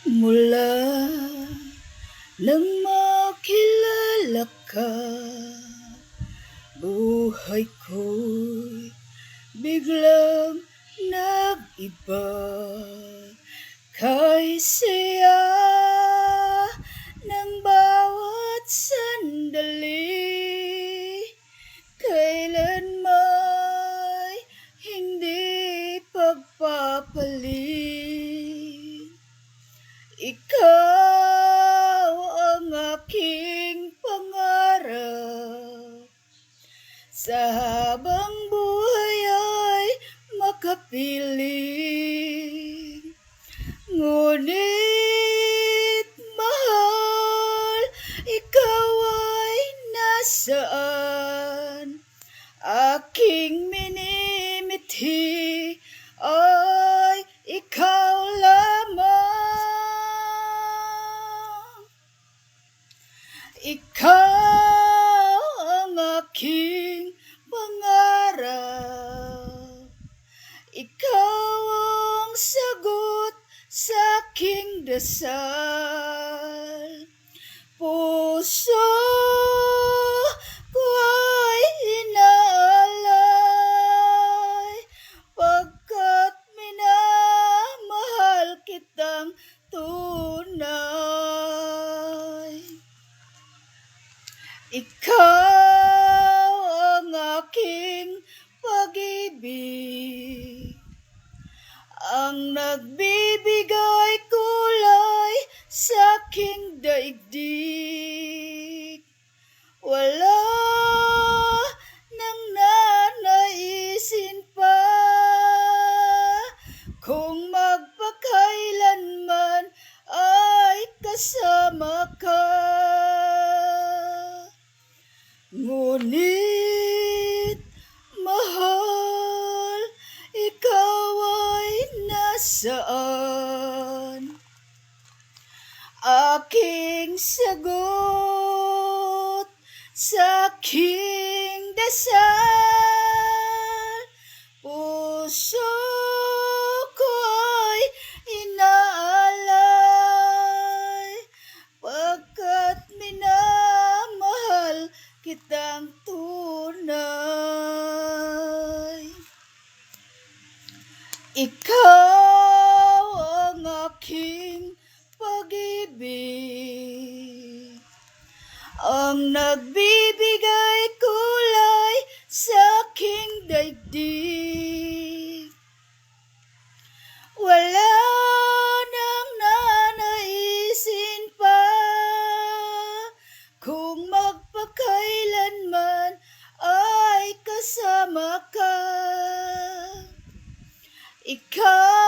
Mula nang makilala ka, buhay ko'y biglang nag-iba. Kay saya ng bawat sandali, kailan may hindi pagpapalit. Ikaw ang aking pangarap, sa habang buhay ay makapiling. Ngunit mahal, ikaw ay nasaan? Aking minimithi ay ikaw lamang. Ikaw ang aking pangarap, ikaw ang sagot sa aking dasal. Puso ko ay inaalay, pagkat minamahal kitang tunay. Ikaw ang aking pag-ibig, ang nagbibigay kulay sa aking daigdig. Wala nang nanaisin pa kung magpakailanman ay kasama ka. Ngunit mahal, ikaw ay nasaan? Aking sagot sa aking dasal. Puso ko ay inaalay, pagkat minamahal kitang tunay. Ikaw ang aking pag-ibig, ang nagbibigay kulay sa aking daigdig. Wala nang nanaisin pa kung magpakailanman ay kasama ka. Ikaw